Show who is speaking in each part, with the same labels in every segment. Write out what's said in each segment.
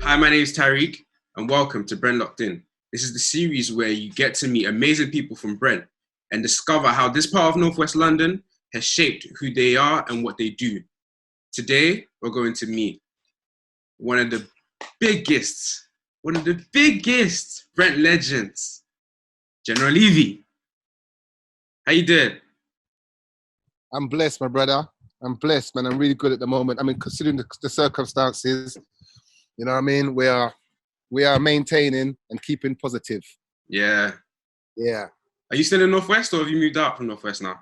Speaker 1: Hi, my name is Tyrique, and welcome to Brent Locked In. This is the series where you get to meet amazing people from Brent and discover how this part of Northwest London has shaped who they are and what they do. Today, we're going to meet one of the biggest Brent legends, General Levy. How you doing?
Speaker 2: I'm blessed, my brother. I'm blessed, man. I'm really good at the moment. I mean, considering the circumstances, you know what I mean? We are maintaining and keeping positive.
Speaker 1: Yeah.
Speaker 2: Yeah.
Speaker 1: Are you still in Northwest, or have you moved out from Northwest now?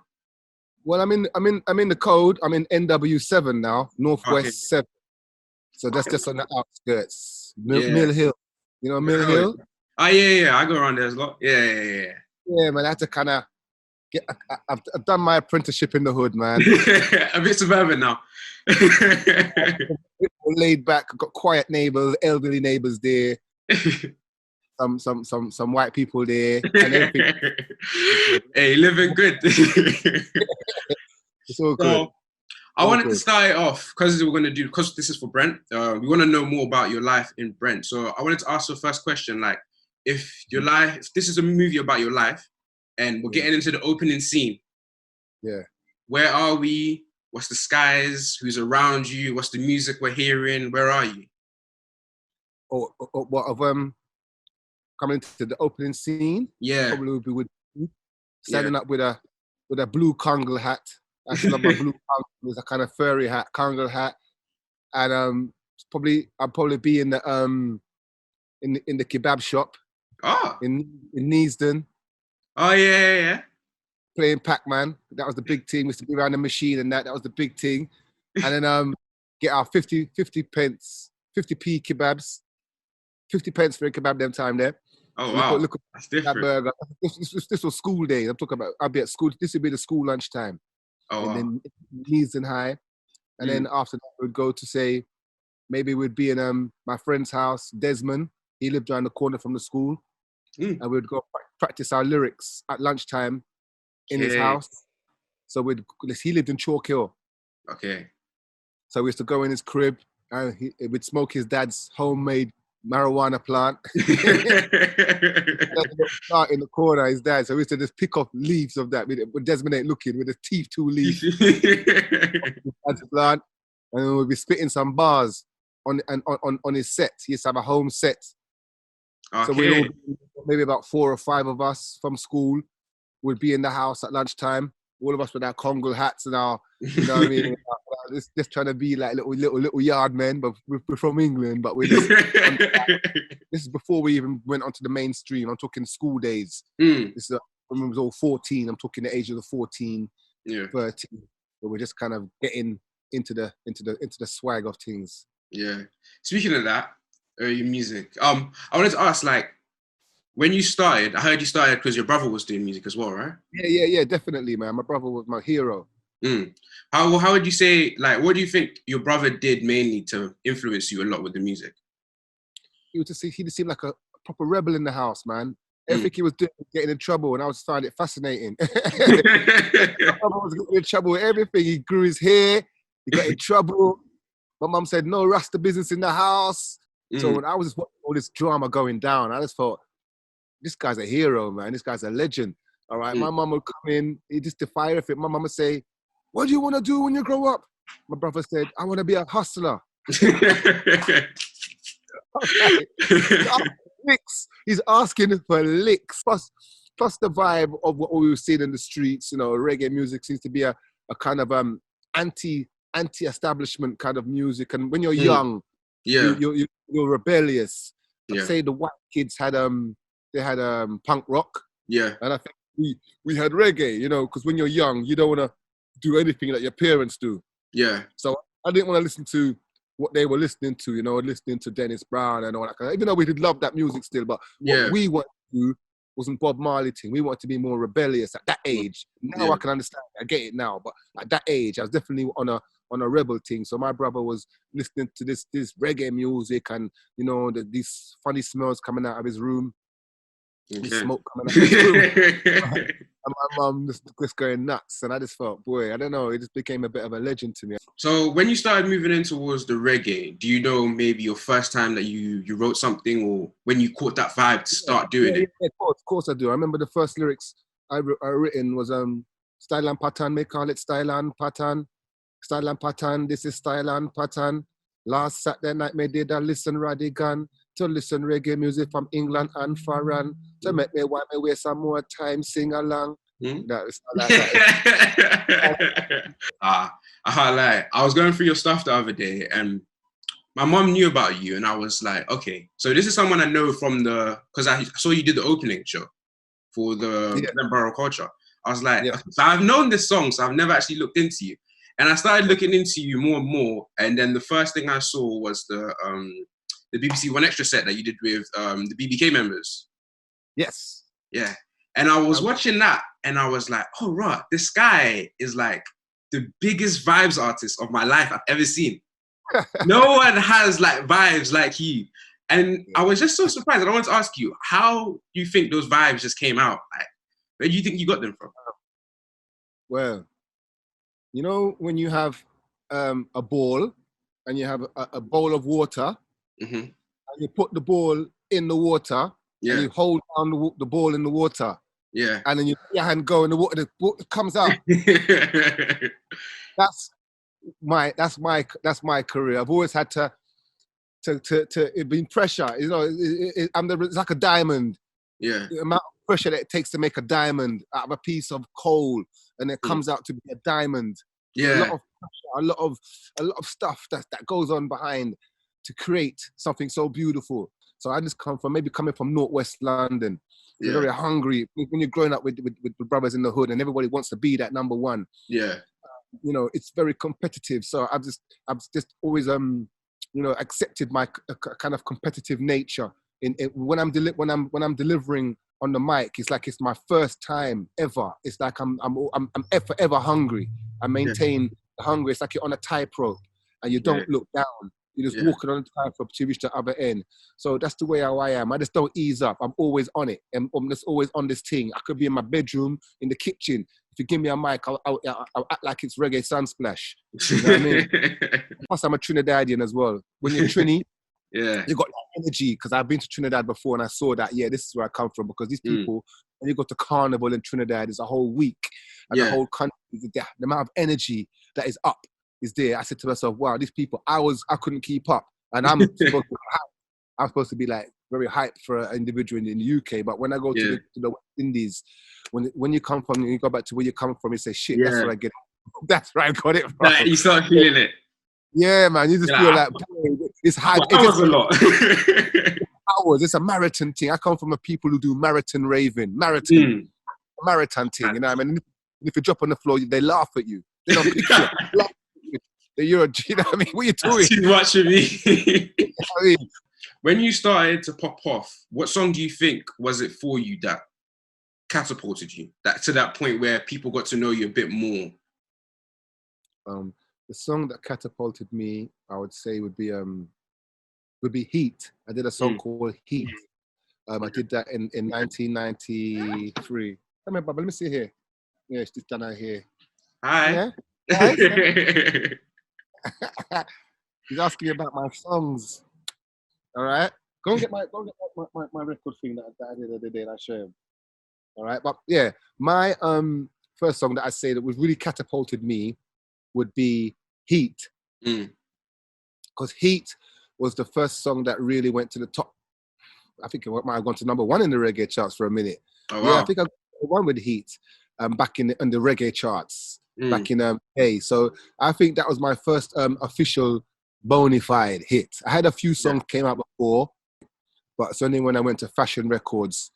Speaker 2: Well, I'm in the code. I'm in NW7 now, Northwest 7. So that's just on the outskirts. Mill Hill. You know Mill Hill?
Speaker 1: Oh, yeah. I go around there a lot. Yeah.
Speaker 2: Yeah, man. I had to kind of I've done my apprenticeship in the hood, man.
Speaker 1: A bit suburban now.
Speaker 2: Laid back, got quiet neighbors, elderly neighbors there. Some white people there and everything.
Speaker 1: Hey, living good.
Speaker 2: It's all good.
Speaker 1: So, I wanted to start it off because this is for Brent. We want to know more about your life in Brent. So I wanted to ask the first question, like, if this is a movie about your life, and we're getting into the opening scene.
Speaker 2: Yeah.
Speaker 1: Where are we? What's the skies? Who's around you? What's the music we're hearing? Where are you?
Speaker 2: What of coming to the opening scene?
Speaker 1: Yeah.
Speaker 2: Probably would be with standing up with a blue Congo hat. I love my blue Congo. It's a kind of furry hat, Congo hat, and I'll probably be in the kebab shop.
Speaker 1: Oh.
Speaker 2: In Neasden.
Speaker 1: Oh yeah.
Speaker 2: Playing Pac-Man. That was the big thing. We used to be around the machine and that was the big thing. And then get our 50 pence, 50p kebabs. 50 pence for a kebab them time there.
Speaker 1: Oh wow.
Speaker 2: Look at
Speaker 1: that's different.
Speaker 2: That burger. This was school day. I'm talking about I'll be at school. This would be the school lunchtime.
Speaker 1: Oh,
Speaker 2: and
Speaker 1: wow.
Speaker 2: Then Neasden High. And then after that we'd go to say maybe we'd be in my friend's house, Desmond. He lived around the corner from the school. And we'd go practice our lyrics at lunchtime in his house. So he lived in Chalk Hill.
Speaker 1: Okay.
Speaker 2: So we used to go in his crib and we'd smoke his dad's homemade marijuana plant. Plant in the corner, his dad. So we used to just pick up leaves of that with Desmond ain't looking, with his teeth two leaves. Dad's plant. And then we'd be spitting some bars on his set. He used to have a home set.
Speaker 1: Okay.
Speaker 2: So we'd all be, maybe about 4 or 5 of us from school would be in the house at lunchtime. All of us with our Congo hats and our, you know what I mean? Just trying to be like little yard men, but we're from England, but we're just, this is before we even went onto the mainstream. I'm talking school days. This is when we was all 14. I'm talking the age of the 14, 13. But we're just kind of getting into the swag of things.
Speaker 1: Yeah. Speaking of that, your music. I wanted to ask, like, when you started, I heard you started because your brother was doing music as well, right?
Speaker 2: Yeah, definitely, man. My brother was my hero.
Speaker 1: How would you say, like, what do you think your brother did mainly to influence you a lot with the music?
Speaker 2: He just seemed like a proper rebel in the house, man. Everything he was doing was getting in trouble, and I was finding it fascinating. My brother was getting in trouble with everything. He grew his hair, he got in trouble. My mum said, no Rasta business in the house. So when I was just watching all this drama going down, I just thought, this guy's a hero, man. This guy's a legend. All right. My mum would come in, he just defy everything. My mum would say, what do you want to do when you grow up? My brother said, I want to be a hustler. He's asking for licks. Plus the vibe of what we were seeing in the streets, you know, reggae music seems to be a kind of anti-establishment kind of music. And when you're young, you're rebellious. I'd say the white kids had they had punk rock.
Speaker 1: Yeah.
Speaker 2: And I think we had reggae, you know, because when you're young, you don't want to do anything that your parents do.
Speaker 1: Yeah.
Speaker 2: So I didn't want to listen to what they were listening to, you know, listening to Dennis Brown and all that kind of, even though we did love that music still, but what we wanted to do wasn't Bob Marley thing. We wanted to be more rebellious at that age. Now I can understand. I get it now, but at that age, I was definitely on a rebel thing. So my brother was listening to this reggae music and, you know, these funny smells coming out of his room. This
Speaker 1: Okay.
Speaker 2: smoke coming out of the room. And my mum just going nuts. And I just felt, boy, I don't know, it just became a bit of a legend to me.
Speaker 1: So when you started moving in towards the reggae, do you know maybe your first time that you wrote something, or when you caught that vibe to start doing it?
Speaker 2: Yeah, of course I do. I remember the first lyrics I written was style and pattern, may call it style and pattern. Style and pattern, this is style and pattern. Last Saturday night, me did a listen radigan to listen reggae music from England and foreign to make me want me waste some more time, sing along. That is like that.
Speaker 1: I can't lie. I was going through your stuff the other day, and my mom knew about you, and I was like, okay, so this is someone I know from because I saw you did the opening show for the borough culture. I was like, okay, so I've known this song, so I've never actually looked into you. And I started looking into you more and more. And then the first thing I saw was the BBC One Extra set that you did with the BBK members.
Speaker 2: Yes.
Speaker 1: Yeah. And I was watching that, and I was like, oh, right, this guy is like the biggest vibes artist of my life I've ever seen. No one has like vibes like you. And I was just so surprised. And I want to ask you, how do you think those vibes just came out? Like, where do you think you got them from?
Speaker 2: Well, you know, when you have a ball and you have a bowl of water, and you put the ball in the water, and you hold down the ball in the water, and then you let your hand go in the water, the ball comes out. That's my career. I've always had to it been pressure. You know, it's like a diamond.
Speaker 1: Yeah.
Speaker 2: The amount of pressure that it takes to make a diamond out of a piece of coal, and it comes out to be a diamond.
Speaker 1: Yeah.
Speaker 2: A lot of pressure, a lot of stuff that goes on behind to create something so beautiful. So I just coming from Northwest London. You're very hungry when you're growing up with the brothers in the hood, and everybody wants to be that number one.
Speaker 1: Yeah.
Speaker 2: You know, it's very competitive. So I've just always accepted my kind of competitive nature. When I'm delivering on the mic, it's like it's my first time ever. It's like I'm forever hungry. I maintain the hunger. It's like you're on a tightrope and you don't look down. You're just walking on the tightrope to reach the other end. So that's the way how I am. I just don't ease up. I'm always on it. And I'm just always on this thing. I could be in my bedroom, in the kitchen. If you give me a mic, I'll act like it's reggae sunsplash. You know what I mean? Plus, I'm a Trinidadian as well. When you're Trini, you got that energy. Because I've been to Trinidad before and I saw that, this is where I come from. Because these people, when you go to Carnival in Trinidad, it's a whole week. And the whole country, the amount of energy that is up is there. I said to myself, wow, these people, I couldn't keep up. And I'm supposed to be like very hyped for an individual in the UK. But when I go to the West Indies, when you come from, you go back to where you come from, you say, shit, that's where I get it. That's where I got it from.
Speaker 1: Like, you start feeling it.
Speaker 2: Yeah, man. You just feel like, boy, it's hard.
Speaker 1: That was a lot.
Speaker 2: Hours. It's a marathon thing. I come from a people who do marathon raving. Marathon thing, you know what I mean? If you drop on the floor, they laugh at you. They don't pick you up. You know what I mean? What are you doing?
Speaker 1: That's too much of me.
Speaker 2: You know what I mean?
Speaker 1: When you started to pop off, what song do you think was it for you that catapulted you to that point where people got to know you a bit more?
Speaker 2: The song that catapulted me, I would say, would be Heat. I did a song called Heat. I did that in 1993. Come here, Baba. Let me see here. Yeah, it's just done out here.
Speaker 1: Hi.
Speaker 2: Yeah? He's asking me about my songs. All right. Go and get my record thing that I did the other day and I show him. All right. But yeah, my first song that I say that was really catapulted me would be Heat. Because Heat was the first song that really went to the top. I think it might have gone to number one in the reggae charts for a minute.
Speaker 1: Oh, wow.
Speaker 2: Yeah, I think I got one with Heat back in the reggae charts back in May. So I think that was my first official bona fide hit. I had a few songs came out before, but it's only when I went to Fashion Records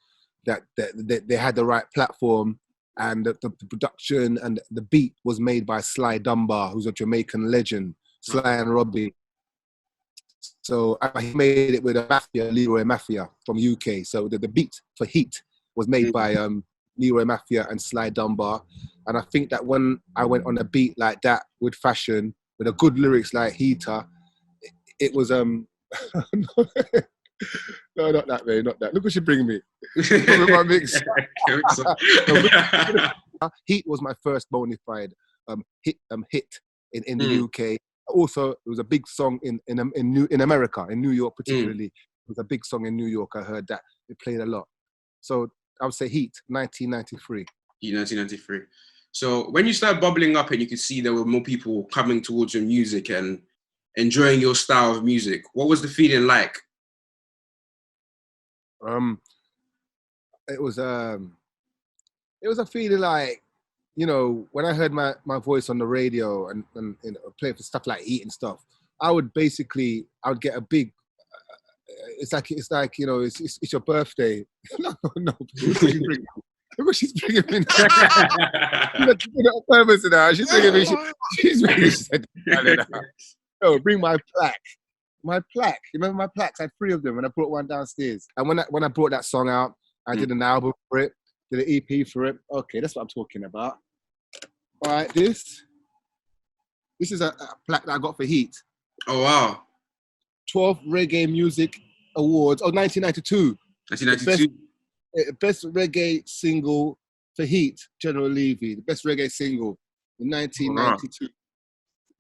Speaker 2: that they had the right platform, and the production and the beat was made by Sly Dunbar, who's a Jamaican legend, Sly and Robbie. So I made it with Leroy Mafia from UK. So the beat for Heat was made by Leroy Mafia and Sly Dunbar. And I think that when I went on a beat like that with Fashion, with a good lyrics like Heater, it was No, not that, man, not that. Look what she bring me. With my mix. Heat was my first bona fide hit in the UK. Also, it was a big song in America, in New York particularly. It was a big song in New York. I heard that. It played a lot. So I would say Heat, 1993.
Speaker 1: Heat, 1993. So when you started bubbling up and you could see there were more people coming towards your music and enjoying your style of music, what was the feeling like?
Speaker 2: It was a feeling like, you know, when I heard my voice on the radio and you know, play for stuff like Heat and stuff, I would get a big. It's like you know, it's your birthday. No. Look what she's bringing me. She's on purpose now. She's bringing me. She said, "No, bring my plaque." My plaque. You remember my plaques? I had 3 of them, and I brought one downstairs. And when I brought that song out, I did an album for it, did an EP for it. Okay, that's what I'm talking about. All right, this is a plaque that I got for Heat.
Speaker 1: Oh wow!
Speaker 2: 12 Reggae Music Awards. Oh, 1992.
Speaker 1: 1992.
Speaker 2: Best reggae single for Heat, General Levy. The best reggae single in 1992.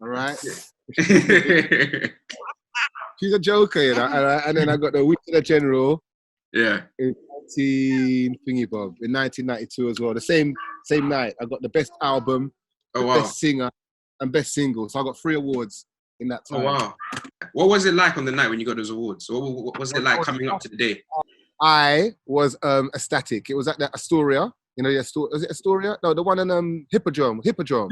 Speaker 2: All right. She's a joker, you know. And then I got the Week of the General.
Speaker 1: Yeah.
Speaker 2: In 1992 as well. The same night, I got the best album, best singer, and best single. So I got 3 awards in that time.
Speaker 1: Oh wow! What was it like on the night when you got those awards? What was it like coming up to the day?
Speaker 2: I was ecstatic. It was at the Astoria. You know, was it Astoria? No, the one in Hippodrome.
Speaker 1: Hippodrome,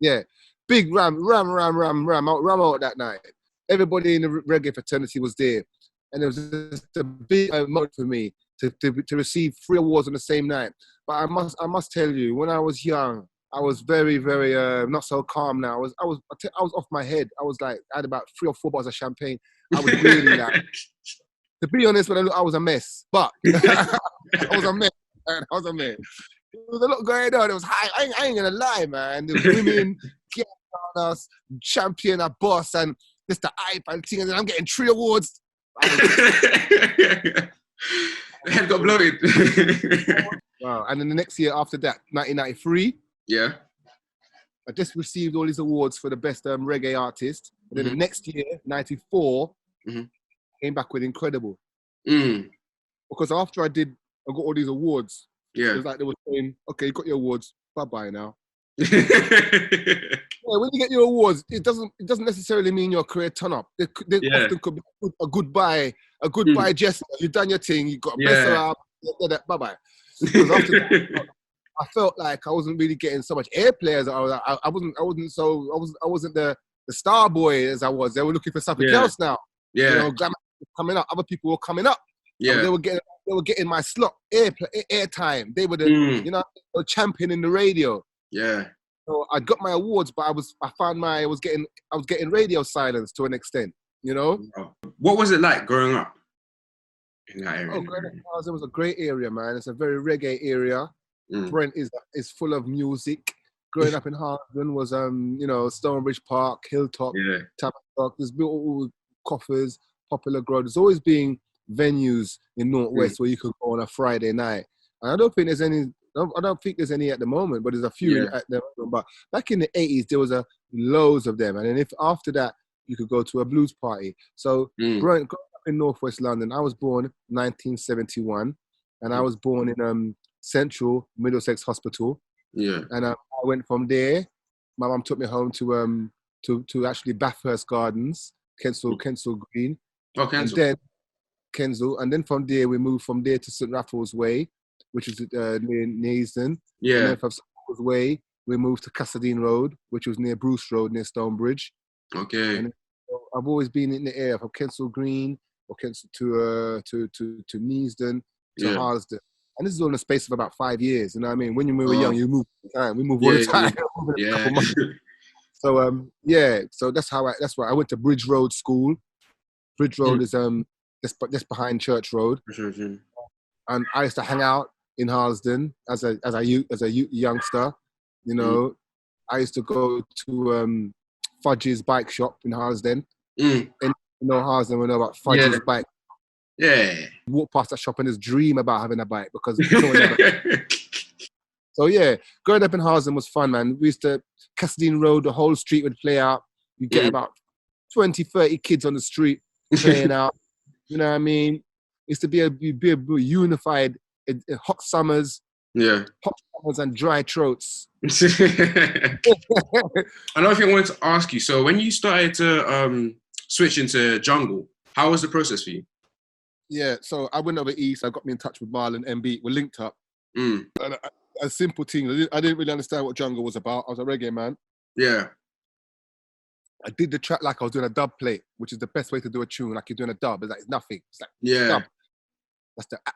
Speaker 2: yeah. Big ram out that night. Everybody in the reggae fraternity was there. And it was just a big moment for me to receive 3 awards on the same night. But I must tell you, when I was young, I was very, very not so calm now. I was off my head. I had about 3 or 4 bottles of champagne. I was really like, to be honest, when I was a mess. But I was a mess. There was a lot going on. It was high. I ain't gonna lie, man. The women getting on us, champion, a boss, and just the hype and thing. And then I'm getting 3 awards.
Speaker 1: Head got bloated.
Speaker 2: Wow. And then the next year after that, 1993.
Speaker 1: Yeah.
Speaker 2: I just received all these awards for the best reggae artist. And then the next year, 94, came back with Incredible. Because after I got all these awards, it was like they were saying, okay, you got your awards, bye-bye now. When you get your awards, it doesn't necessarily mean your career turn up. They often could be a goodbye gesture. You've done your thing, you got a best up, bye-bye. Because after that, I felt like I wasn't really getting so much airplay as I wasn't the star boy as I was. They were looking for something else now.
Speaker 1: Yeah.
Speaker 2: You know, glamour was coming up. Other people were coming up.
Speaker 1: Yeah.
Speaker 2: They were getting my slot air time. They were they were championing the radio.
Speaker 1: Yeah.
Speaker 2: So I got my awards, but I was getting radio silence to an extent. You know.
Speaker 1: What was it like growing up in that area?
Speaker 2: Oh, growing up in Harsden was a great area, man. It's a very reggae area. Brent is full of music. Growing up in Harsden was Stonebridge Park, Hilltop, Tabernacle. There's all Coffers, Popular Grove. There's always been venues in Northwest where you could go on a Friday night. And I don't think there's any at the moment, but there's a few at the moment. But back in the 80s, there was loads of them. And then if after that, you could go to a blues party. So Brent, growing up in Northwest London, I was born 1971, and I was born in Central Middlesex Hospital. Yeah. And I went from there. My mum took me home to actually Bathurst Gardens, Kensal Green.
Speaker 1: Oh, Kensal.
Speaker 2: And then from there we moved from there to St Raffles Way, which is near Neasden.
Speaker 1: Yeah.
Speaker 2: And then from St Raffles Way we moved to Cassadine Road, which was near Bruce Road, near Stonebridge.
Speaker 1: Okay.
Speaker 2: And I've always been in the area from Kensal Green or Kensal to Neasden to Harsden. And this is all in the space of about 5 years. You know what I mean? When you were young, you move all the time. We move all the time. So so that's why I went to Bridge Road School. Bridge Road is just behind Church Road. And I used to hang out in Harsden as a youngster. You know, I used to go to Fudge's bike shop in Harsden. And Harsden, we know about Fudge's bike.
Speaker 1: Yeah.
Speaker 2: Walk past that shop and just dream about having a bike because no one ever. So yeah, growing up in Harlem was fun, man. We used to, Cassadine Road, the whole street would play out. You get about 20, 30 kids on the street playing out. You know what I mean? It used to be a unified hot summers.
Speaker 1: Yeah.
Speaker 2: Hot summers and dry throats.
Speaker 1: Another thing I wanted to ask you. So when you started to switch into jungle, how was the process for you?
Speaker 2: Yeah, so I went over east. I got me in touch with Marlon MB. We're linked up. And a simple thing. I didn't really understand what jungle was about. I was a reggae man.
Speaker 1: Yeah.
Speaker 2: I did the track like I was doing a dub plate, which is the best way to do a tune. Like you're doing a dub. It's like it's nothing. It's like dub.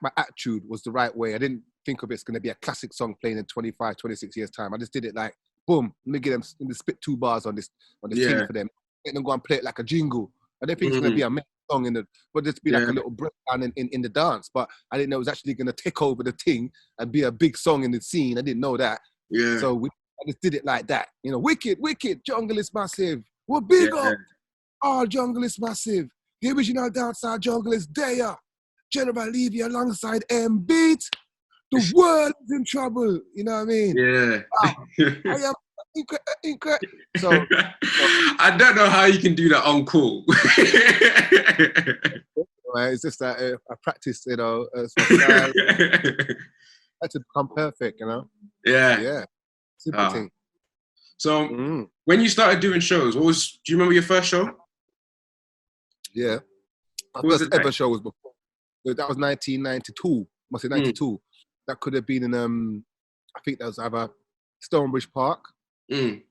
Speaker 2: My attitude was the right way. I didn't think of it's going to be a classic song playing in 25, 26 years time. I just did it like, boom, let me get them, let me spit 2 bars on this thing for them. Let them go and play it like a jingle. I didn't think it's going to be a main song but just be like a little breakdown in the dance. But I didn't know it was actually going to take over the thing and be a big song in the scene. I didn't know that.
Speaker 1: Yeah.
Speaker 2: So I just did it like that. You know, wicked, jungle is massive. We're big up. All jungle is massive. The original dancehall jungle is there. General Levy alongside M-Beat. The world is in trouble. You know what I mean?
Speaker 1: Yeah.
Speaker 2: I am incredible. So
Speaker 1: I don't know how you can do that on call.
Speaker 2: It's just that I practice, you know. I had to become perfect, you know.
Speaker 1: Yeah.
Speaker 2: Simple thing.
Speaker 1: So when you started doing shows, do you remember your first show?
Speaker 2: Yeah. My first ever show was before. That was 1992. Must say 92. That could have been in I think that was either Stonebridge Park. There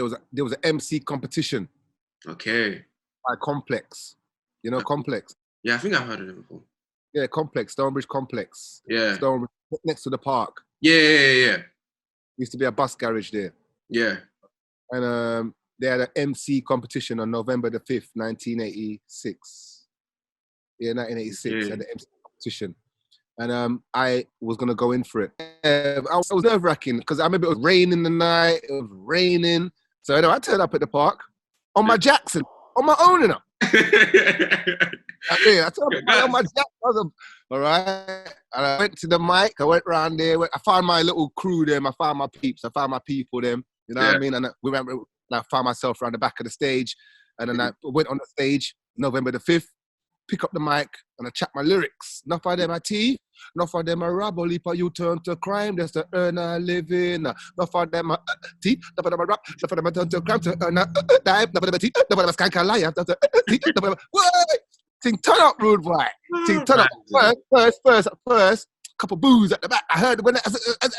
Speaker 2: was an MC competition.
Speaker 1: Okay.
Speaker 2: By Complex. You know Complex?
Speaker 1: Yeah, I think I've heard of it before.
Speaker 2: Yeah, Complex, Stonebridge Complex.
Speaker 1: Yeah.
Speaker 2: Stonebridge, next to the park.
Speaker 1: Yeah.
Speaker 2: Used to be a bus garage there.
Speaker 1: Yeah.
Speaker 2: And they had an MC competition on November the 5th, 1986. Yeah, 1986, had the MC competition. And I was going to go in for it. I was nerve-wracking because I remember it was raining the night. It was raining. So I turned up at the park on my Jackson, on my own, you know. I turned up on my Jackson. All right. And I went to the mic. I went around there. I found my little crew there. I found my peeps. I found my people there. You know what I mean? And I found myself around the back of the stage. And then I went on the stage November the 5th. Pick up the mic and I chat my lyrics. Enough of them are tea, enough of them are rap, only for you turn to crime, just to earn a living. Enough of them are tea, enough of them are rap, enough of them are turn to crime, to earn a dime, enough of them are tea, enough of them are skank a liar, tea, enough of them what? Thing turn up, rude boy. Thing turn up. First, couple boos at the back. I heard when a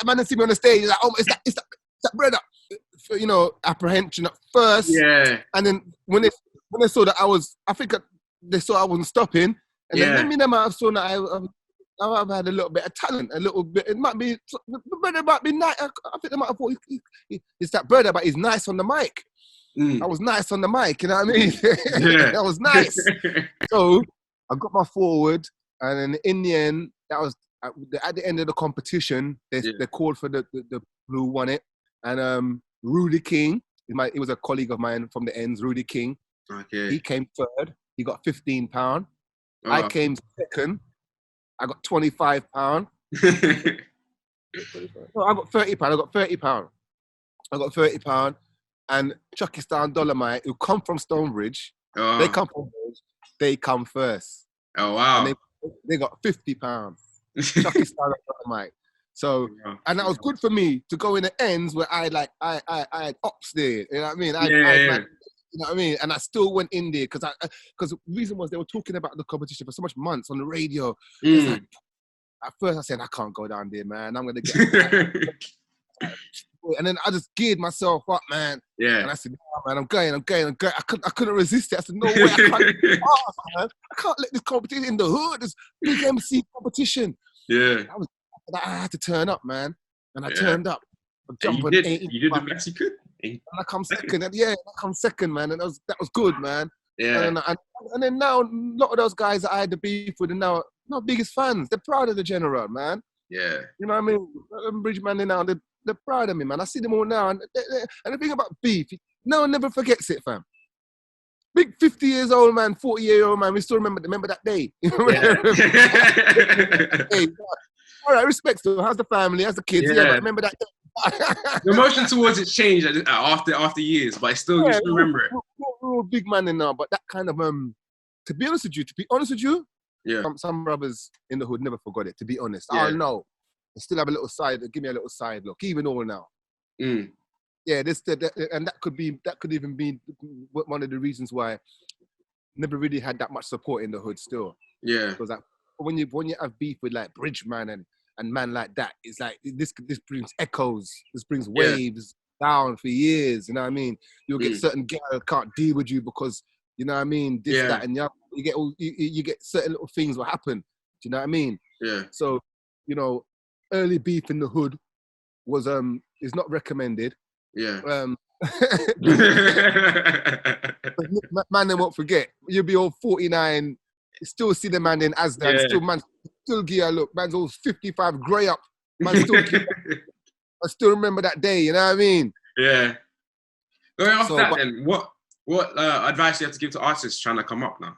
Speaker 2: man see me on the stage, he's like, oh, it's that brother. You know, apprehension at first.
Speaker 1: Yeah.
Speaker 2: And then when they saw that they saw I wasn't stopping, and then me might have saw that I've had a little bit of talent, a little bit. It might be, the brother might be nice. I think they might have thought it's that brother, but he's nice on the mic. I was nice on the mic, you know what I mean? That was nice. So I got my forward, and then in the end, that was at the end of the competition. They called for the who won it, and Rudy King. He was a colleague of mine from the ends. Rudy King.
Speaker 1: Okay.
Speaker 2: He came third. He got £15.
Speaker 1: Oh.
Speaker 2: I came second. I got £25. No, I got £30. I got £30. And Chuckistan Dolomite, who come from Stonebridge, they come first.
Speaker 1: Oh, wow.
Speaker 2: And they got £50. Chuckistan Dolomite. So, and that was good for me to go in the ends where I had ops there. You know what I mean? You know what I mean? And I still went in there because the reason was they were talking about the competition for so much months on the radio. Like, at first I said, I can't go down there, man. I'm going to get... And then I just geared myself up, man. Yeah. And I said, no, man, I'm going. I couldn't resist it. I said, no way, man. I can't let this competition in the hood, this big MC competition. Yeah. I had to turn up, man. And I turned up.
Speaker 1: You did the best you could.
Speaker 2: And I come second. I come second, man. And that was good, man.
Speaker 1: Yeah.
Speaker 2: And then now, a lot of those guys that I had the beef with are now not biggest fans. They're proud of the General, man.
Speaker 1: Yeah.
Speaker 2: You know what I mean? Bridgeman, they're proud of me, man. I see them all now. And the thing about beef, no one never forgets it, fam. big 50 years old man, 40-year-old man. We still remember that day. You know, hey, all right, respect to how's the family, how's the kids? Yeah, but remember that day.
Speaker 1: The emotion towards it changed after years, but still, you still remember it.
Speaker 2: We're big man in now, but that kind of to be honest with you,
Speaker 1: yeah,
Speaker 2: some brothers in the hood never forgot it. To be honest,
Speaker 1: yeah.
Speaker 2: I know. They still have a little side. Give me a little side look, even all now.
Speaker 1: Mm.
Speaker 2: Yeah, and that could even be one of the reasons why never really had that much support in the hood still.
Speaker 1: Yeah,
Speaker 2: because like when you have beef with like Bridgeman and man like that, it's like this brings echoes, this brings waves down for years. You know what I mean? You'll get certain girls can't deal with you because you know what I mean. This, that, and the other. You get certain little things will happen. Do you know what I mean?
Speaker 1: Yeah.
Speaker 2: So you know, early beef in the hood was is not recommended.
Speaker 1: Yeah.
Speaker 2: Man, they won't forget. You'll be all 49, still see the man in Asda, still give a look. Man's all 55, grey up. Man, I still remember that day. You know what I mean?
Speaker 1: Yeah. Going off then, what advice do you have to give to artists trying to come up now?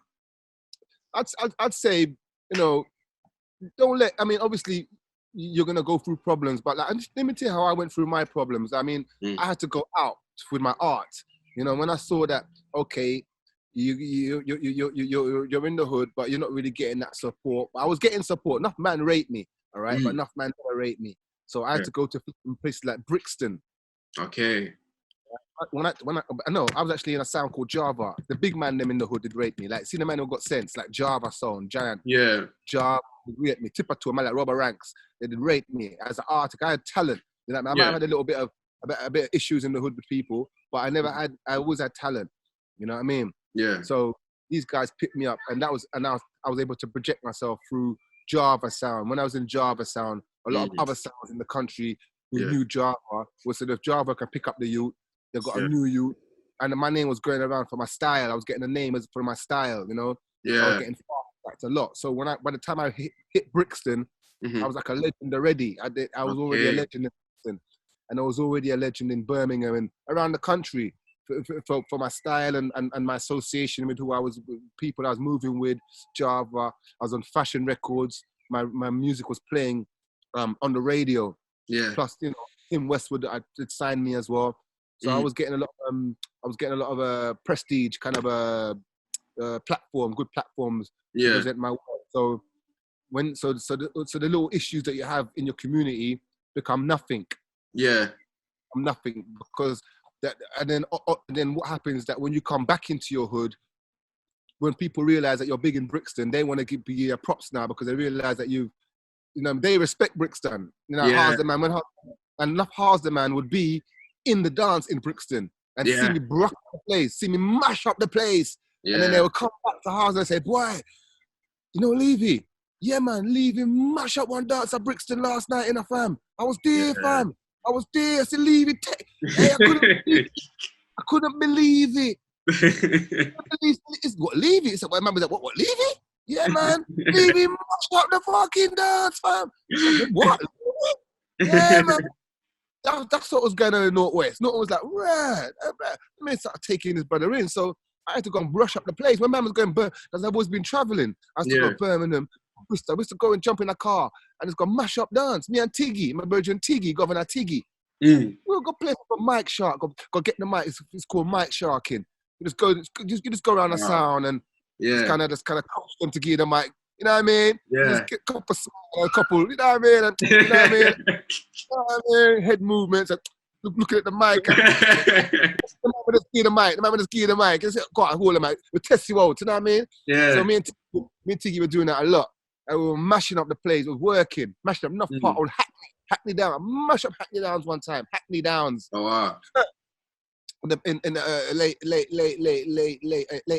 Speaker 2: I'd say, you know, don't let. I mean, obviously, you're gonna go through problems, but like, let me tell you how I went through my problems. I mean, I had to go out with my art. You know, when I saw that, okay, you're in the hood, but you're not really getting that support. I was getting support. Enough man rate me, all right, but enough man never rate me. So I had to go to places like Brixton.
Speaker 1: Okay.
Speaker 2: When I was actually in a sound called Java. The big man them in the hood did rate me. Like, see the man who got sense, like Java sound, Giant.
Speaker 1: Yeah.
Speaker 2: Java would rate me. Tipper to a man like Robert Ranks. They did rate me as an artist. I had talent. You know, I might have had a little bit of issues in the hood with people, but I always had talent. You know what I mean?
Speaker 1: Yeah.
Speaker 2: So these guys picked me up, and I was able to project myself through Java sound. When I was in Java sound, a lot of other sounds in the country who knew Java was so if Java can pick up the youth, they've got a new youth. And my name was going around for my style. I was getting a name for my style, you know?
Speaker 1: Yeah.
Speaker 2: So I was getting fast a lot. So by the time I hit Brixton, I was like a legend already. I was already a legend in Brixton. And I was already a legend in Birmingham and around the country for my style and my association with people I was moving with, Java. I was on fashion records. My music was playing on the radio.
Speaker 1: Yeah.
Speaker 2: Plus, you know, Tim Westwood did sign me as well. So I was getting a lot of prestige kind of platform, good platforms to present my work. So the little issues that you have in your community become nothing.
Speaker 1: Yeah.
Speaker 2: Nothing, because and then what happens is that when you come back into your hood, when people realize that you're big in Brixton, they want to give you props now because they realize that they respect Brixton. You know, Harsden man would be in the dance in Brixton and see me rock the place, see me mash up the place. Yeah. And then they would come back to Harsden and say, boy, you know, Levy, yeah, man, Levy mash up one dance at Brixton last night in a fam. I was there, fam. I was there. I said, Levy, hey, I couldn't believe it. It's what, Levy? It's like, my man was like, what, Levy? Yeah, man, Levy mash up the fucking dance, fam. What? Yeah, man. That's what was going on in Northwest. Northwest was like, right. Let me start taking this brother in. So I had to go and brush up the place. My man was going, because I've always been traveling. I used to go to Birmingham, Bristol. I used to go and jump in a car and just go mash up dance. Me and Tiggy, my virgin Tiggy, Governor Tiggy. We'll go play for Mike Shark. Go get the mic. It's called Mike Sharking. You just go around the sound and just kind of coach them to give the mic. You know what I mean? Just get a couple, you know what I mean? And, you know what I mean? You know what I mean? Head movements, and looking at the mic. The man with just give the mic. Just go out and hold the mic. We'll test you out, you know what I mean? Yeah. So me and Tiggy were doing that a lot. And we were mashing up the place. It was working. Mashing up enough part on Hackney Downs. I mashed up Hackney Downs one time. Hackney Downs.
Speaker 1: Oh, wow.
Speaker 2: In the late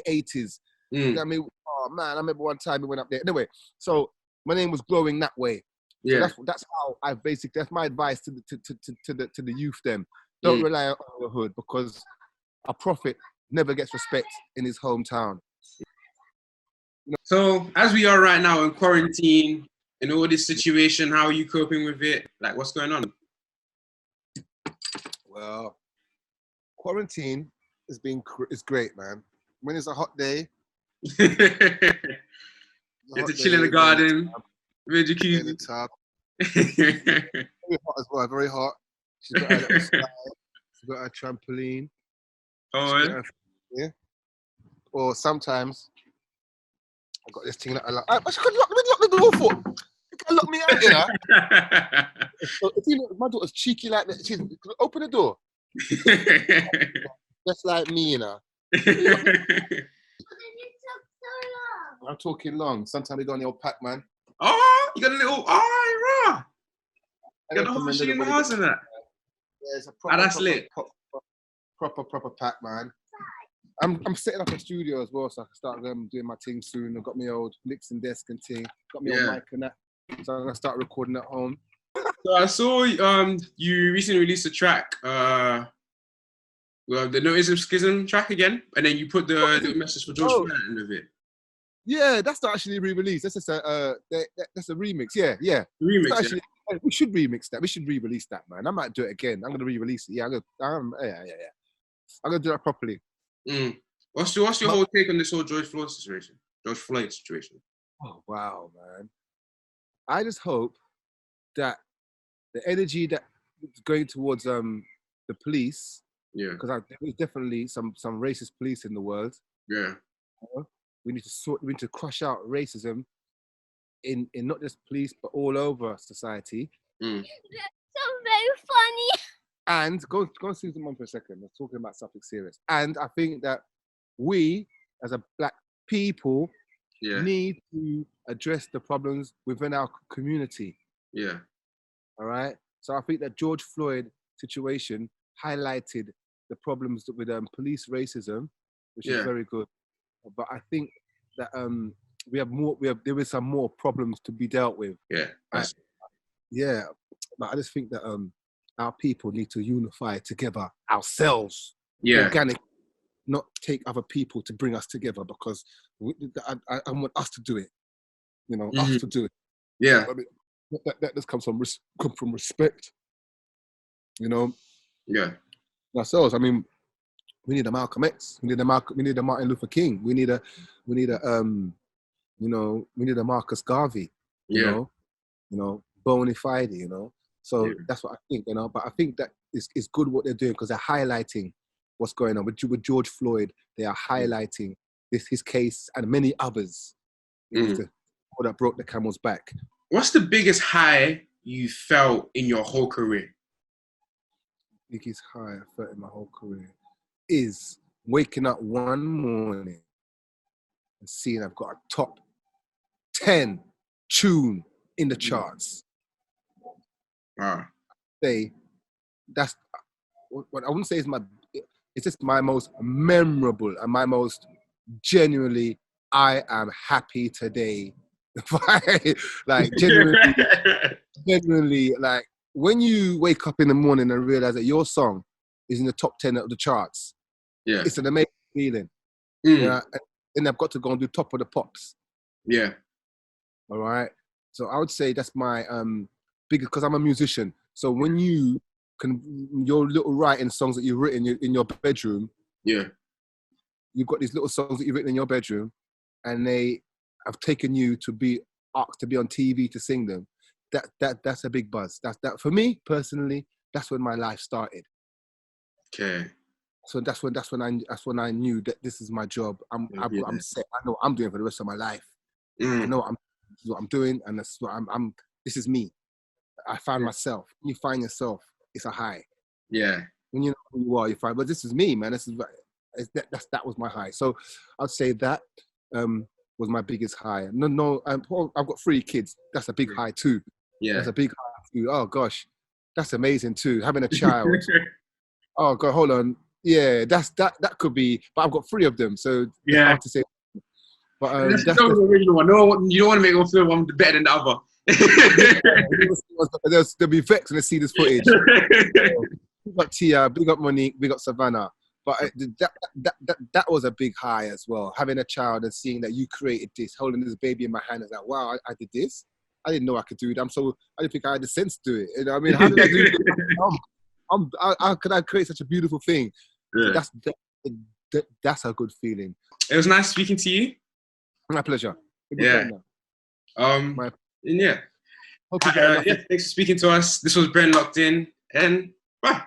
Speaker 2: 80s. You know what I mean? Oh man, I remember one time we went up there. Anyway, so my name was growing that way.
Speaker 1: Yeah.
Speaker 2: So that's how that's my advice to the youth then. Don't rely on the hood because a prophet never gets respect in his hometown. You know?
Speaker 1: So as we are right now in quarantine, in all this situation, how are you coping with it? Like, what's going on?
Speaker 2: Well, quarantine is great, man. when it's a hot day.
Speaker 1: Get to chill in the garden with your
Speaker 2: In the
Speaker 1: jacuzzi.
Speaker 2: tub.
Speaker 1: Yeah.
Speaker 2: Very hot as well, very hot. She's got her little slide. She's got her trampoline.
Speaker 1: Oh,
Speaker 2: She's got her, yeah. Or sometimes I got this thing that I like. But she could lock the door for. You can lock me out, you know. So if you know, my daughter's cheeky like that. She's open the door. Just like me, you know. I'm talking long. Sometimes we go on the old Pac-Man.
Speaker 1: Oh, you got a little, oh, raw.
Speaker 2: I
Speaker 1: You got the whole machine in the house and that.
Speaker 2: Yeah, it's a
Speaker 1: That's lit.
Speaker 2: proper Pac-Man. I'm setting up a studio as well, so I can start doing my thing soon. I've got my old mixing desk and thing. Got my old mic and that. So I'm gonna start recording at home.
Speaker 1: So I saw you recently released a track, well, the Notice of Schism track again, and then you put the little message for George Floyd at the end of it.
Speaker 2: Yeah, that's not actually re-released. That's just that's a remix. Yeah.
Speaker 1: Remix,
Speaker 2: Actually, we should remix that. We should re-release that, man. I might do it again. I'm gonna re-release it. Yeah, I'm gonna do that properly.
Speaker 1: Mm. What's your whole take on this whole George Floyd situation? Oh,
Speaker 2: wow, man. I just hope that the energy that is going towards the police, because there's definitely some racist police in the world.
Speaker 1: Yeah.
Speaker 2: We need to crush out racism in not just police but all over society.
Speaker 3: That's so very funny.
Speaker 2: And go and see them on for a second. We're talking about something serious. And I think that we, as a black people, need to address the problems within our community.
Speaker 1: Yeah.
Speaker 2: All right. So I think that George Floyd situation highlighted the problems with police racism, which is very good. But I think that there is some more problems to be dealt with.
Speaker 1: Yeah.
Speaker 2: But I just think that our people need to unify together ourselves.
Speaker 1: Yeah.
Speaker 2: Organic, not take other people to bring us together, because I want us to do it. You know, us to do it.
Speaker 1: Yeah.
Speaker 2: I mean, that just comes from respect. You know. Yeah. Ourselves. I mean, we need a Malcolm X. We need a Martin Luther King. We need a Marcus Garvey. You know, bona fide. You know. So that's what I think. You know, but I think that it's good what they're doing, because they're highlighting what's going on with George Floyd. They are highlighting his case and many others. That broke the camel's back.
Speaker 1: What's the biggest high you felt in your whole career?
Speaker 2: Biggest high I felt in my whole career is waking up one morning and seeing I've got a top 10 tune in the charts. That's what I wouldn't say is it's just my most memorable and my most genuinely, I am happy today. Like genuinely, like when you wake up in the morning and realize that your song is in the top 10 of the charts, it's an amazing feeling. Yeah, and I've got to go and do Top of the Pops. Yeah. All right. So I would say that's my biggest, because I'm a musician. So when you your little writing songs that you've written in your bedroom, you've got these little songs that you've written in your bedroom, and they have taken you to be asked to be on TV to sing them. That's a big buzz. That for me personally, that's when my life started. Okay. So that's when I knew that this is my job. I'm set. I know what I'm doing for the rest of my life. I know this is what I'm doing, and that's what I'm. This is me. I found myself. When you find yourself, it's a high. Yeah. When you know who you are, you find. But this is me, man. That was my high. So I'd say that was my biggest high. No. I've got 3 kids. That's a big high too. Yeah. That's a big high too. Oh gosh, that's amazing too. Having a child. Oh God, hold on. Yeah, that could be. But I've got 3 of them, so it's hard to say. But
Speaker 1: that's the original one. No, you don't want to make one feel one better than the other.
Speaker 2: They'll be vexed when they see this footage. Big up Tia, big up Monique, big up Savannah. But that was a big high as well. Having a child and seeing that you created this, holding this baby in my hand, is like, wow, I did this. I didn't know I could do it. I didn't think I had the sense to do it. You know what I mean? How did I do it? How could I create such a beautiful thing? Yeah. So that's a good feeling.
Speaker 1: It was nice speaking to you.
Speaker 2: My pleasure.
Speaker 1: Yeah.
Speaker 2: My,
Speaker 1: And yeah.
Speaker 2: hope you get enough.
Speaker 1: Yeah, thanks for speaking to us. This was Brent Locked In, and bye.